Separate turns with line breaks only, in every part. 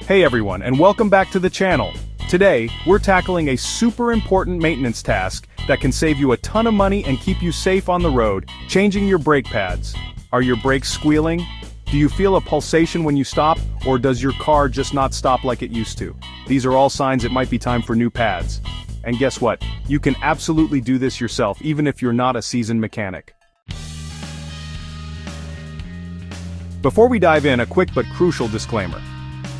Hey everyone, and welcome back to the channel. Today, we're tackling a super important maintenance task that can save you a ton of money and keep you safe on the road, changing your brake pads. Are your brakes squealing? Do you feel a pulsation when you stop, or does your car just not stop like it used to? These are all signs it might be time for new pads. And guess what? You can absolutely do this yourself, even if you're not a seasoned mechanic. Before we dive in, a quick but crucial disclaimer.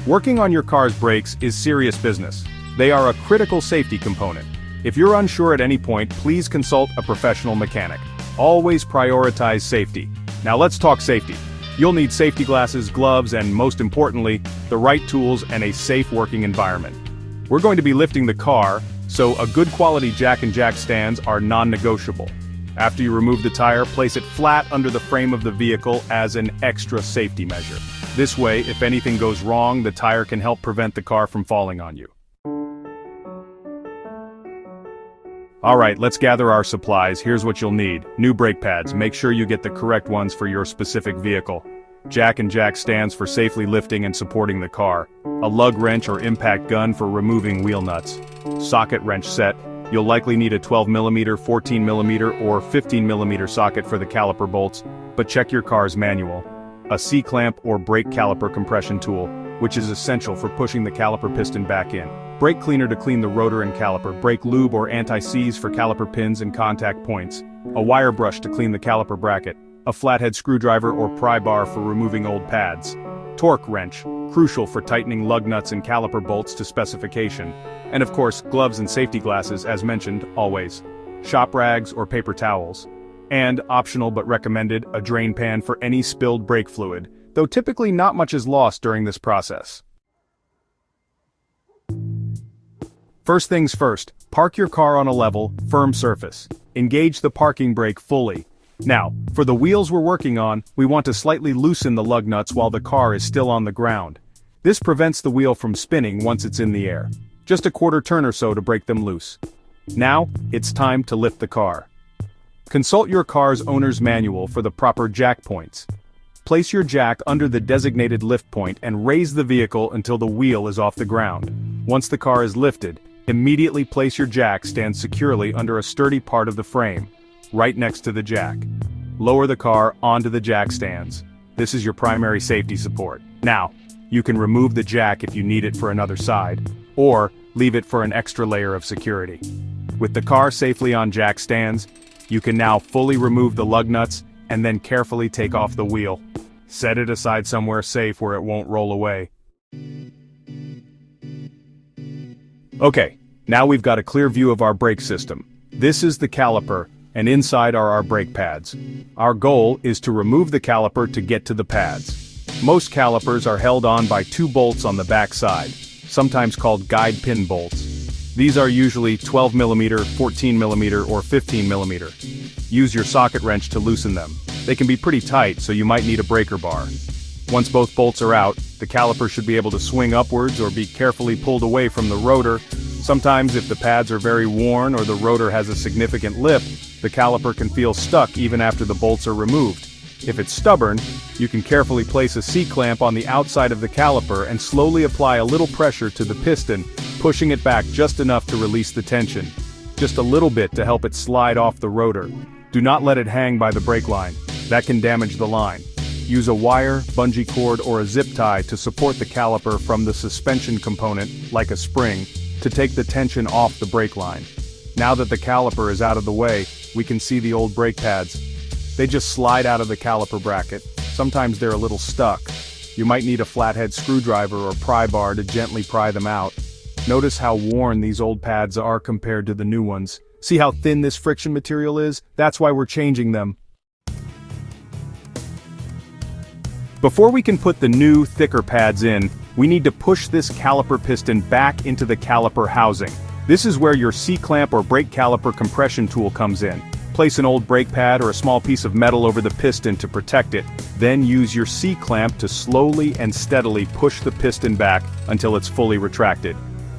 Working on your car's brakes is serious business. They are a critical safety component. If you're unsure at any point, please consult a professional mechanic. Always prioritize safety. Now let's talk safety. You'll need safety glasses, gloves, and most importantly, the right tools and a safe working environment. We're going to be lifting the car, so a good quality jack and jack stands are non-negotiable. After you remove the tire, place it flat under the frame of the vehicle as an extra safety measure. This way, if anything goes wrong, the tire can help prevent the car from falling on you. Alright, let's gather our supplies. Here's what you'll need. New brake pads. Make sure you get the correct ones for your specific vehicle. Jack and jack stands for safely lifting and supporting the car. A lug wrench or impact gun for removing wheel nuts. Socket wrench set. You'll likely need a 12mm, 14mm, or 15mm socket for the caliper bolts, but check your car's manual. A C-clamp or brake caliper compression tool, which is essential for pushing the caliper piston back in. Brake cleaner to clean the rotor and caliper. Brake lube or anti-seize for caliper pins and contact points. A wire brush to clean the caliper bracket. A flathead screwdriver or pry bar for removing old pads. Torque wrench, crucial for tightening lug nuts and caliper bolts to specification. And of course, gloves and safety glasses, as mentioned, always. Shop rags or paper towels. And, optional but recommended, a drain pan for any spilled brake fluid, though typically not much is lost during this process. First things first, park your car on a level, firm surface. Engage the parking brake fully. Now, for the wheels we're working on, we want to slightly loosen the lug nuts while the car is still on the ground. This prevents the wheel from spinning once it's in the air. Just a quarter turn or so to break them loose. Now, it's time to lift the car. Consult your car's owner's manual for the proper jack points. Place your jack under the designated lift point and raise the vehicle until the wheel is off the ground. Once the car is lifted, immediately place your jack stand securely under a sturdy part of the frame, right next to the jack. Lower the car onto the jack stands. This is your primary safety support. Now, you can remove the jack if you need it for another side, or leave it for an extra layer of security. With the car safely on jack stands, you can now fully remove the lug nuts and then carefully take off the wheel. Set it aside somewhere safe where it won't roll away. Okay, now we've got a clear view of our brake system. This is the caliper, and inside are our brake pads. Our goal is to remove the caliper to get to the pads. Most calipers are held on by two bolts on the back side, sometimes called guide pin bolts. These are usually 12mm, 14mm, or 15mm. Use your socket wrench to loosen them. They can be pretty tight, so you might need a breaker bar. Once both bolts are out, the caliper should be able to swing upwards or be carefully pulled away from the rotor. Sometimes if the pads are very worn or the rotor has a significant lip, the caliper can feel stuck even after the bolts are removed. If it's stubborn, you can carefully place a C-clamp on the outside of the caliper and slowly apply a little pressure to the piston, pushing it back just enough to release the tension. Just a little bit to help it slide off the rotor. Do not let it hang by the brake line. That can damage the line. Use a wire, bungee cord, or a zip tie to support the caliper from the suspension component, like a spring, to take the tension off the brake line. Now that the caliper is out of the way, we can see the old brake pads. They just slide out of the caliper bracket. Sometimes they're a little stuck. You might need a flathead screwdriver or pry bar to gently pry them out. Notice how worn these old pads are compared to the new ones. See how thin this friction material is? That's why we're changing them. Before we can put the new, thicker pads in, we need to push this caliper piston back into the caliper housing. This is where your C-clamp or brake caliper compression tool comes in. Place an old brake pad or a small piece of metal over the piston to protect it. Then use your C-clamp to slowly and steadily push the piston back until it's fully retracted.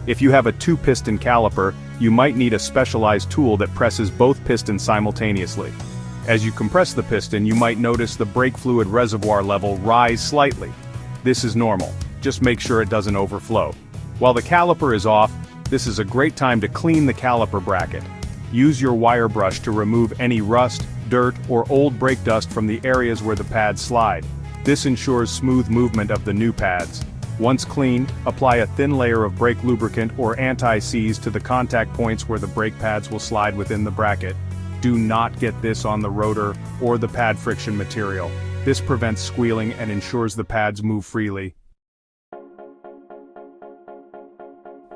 If you have a two-piston caliper, you might need a specialized tool that presses both pistons simultaneously. As you compress the piston, you might notice the brake fluid reservoir level rise slightly. This is normal. just make sure it doesn't overflow. While the caliper is off, this is a great time to clean the caliper bracket. Use your wire brush to remove any rust, dirt, or old brake dust from the areas where the pads slide. This ensures smooth movement of the new pads. Once clean, apply a thin layer of brake lubricant or anti-seize to the contact points where the brake pads will slide within the bracket. Do not get this on the rotor or the pad friction material. This prevents squealing and ensures the pads move freely.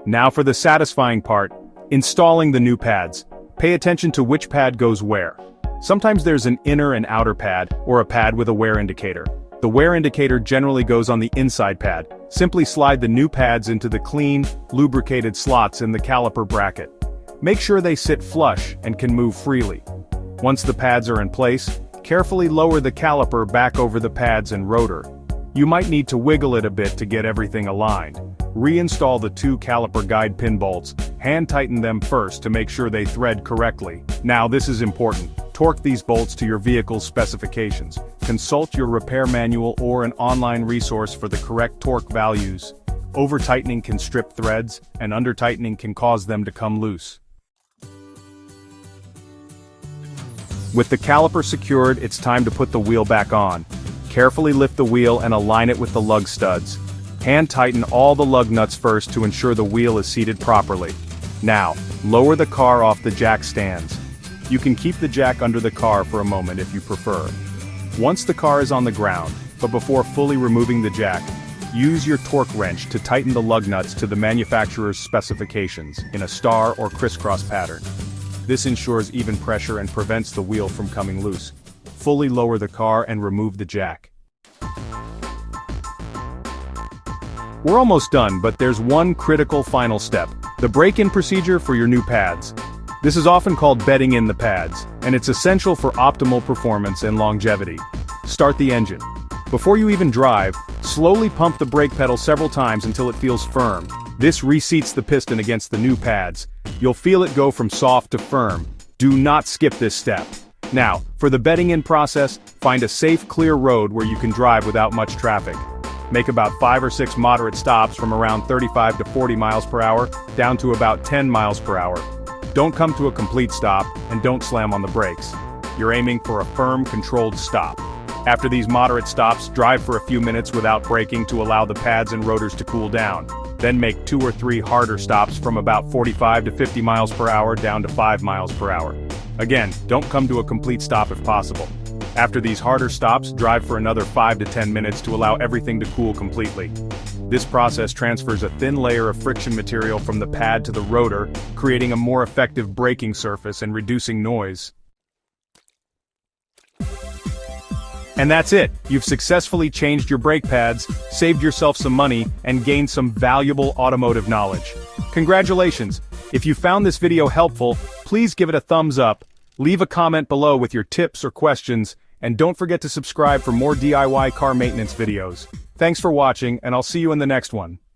Now for the satisfying part, installing the new pads. Pay attention to which pad goes where. Sometimes there's an inner and outer pad, or a pad with a wear indicator. The wear indicator generally goes on the inside pad. Simply slide the new pads into the clean, lubricated slots in the caliper bracket. Make sure they sit flush and can move freely. Once the pads are in place, carefully lower the caliper back over the pads and rotor. You might need to wiggle it a bit to get everything aligned. Reinstall the 2 caliper guide pin bolts. Hand tighten them first to make sure they thread correctly. Now this is important. Torque these bolts to your vehicle's specifications. Consult your repair manual or an online resource for the correct torque values. Over-tightening can strip threads, and under-tightening can cause them to come loose. With the caliper secured, it's time to put the wheel back on. Carefully lift the wheel and align it with the lug studs. Hand tighten all the lug nuts first to ensure the wheel is seated properly. Now, lower the car off the jack stands. You can keep the jack under the car for a moment if you prefer. Once the car is on the ground, but before fully removing the jack, use your torque wrench to tighten the lug nuts to the manufacturer's specifications in a star or crisscross pattern. This ensures even pressure and prevents the wheel from coming loose. Fully lower the car and remove the jack. We're almost done, but there's one critical final step: the break-in procedure for your new pads. This is often called bedding in the pads, and it's essential for optimal performance and longevity. Start the engine. Before you even drive, slowly pump the brake pedal several times until it feels firm. This reseats the piston against the new pads. You'll feel it go from soft to firm. Do not skip this step. Now, for the bedding in process, find a safe, clear road where you can drive without much traffic. Make about 5 or 6 moderate stops from around 35 to 40 miles per hour, down to about 10 miles per hour. Don't come to a complete stop, and don't slam on the brakes. You're aiming for a firm, controlled stop. After these moderate stops, drive for a few minutes without braking to allow the pads and rotors to cool down. Then make 2 or 3 harder stops from about 45 to 50 miles per hour down to 5 miles per hour. Again, don't come to a complete stop if possible. After these harder stops, drive for another 5 to 10 minutes to allow everything to cool completely. This process transfers a thin layer of friction material from the pad to the rotor, creating a more effective braking surface and reducing noise. And that's it! You've successfully changed your brake pads, saved yourself some money, and gained some valuable automotive knowledge. Congratulations! If you found this video helpful, please give it a thumbs up, leave a comment below with your tips or questions, and don't forget to subscribe for more DIY car maintenance videos. Thanks for watching, and I'll see you in the next one.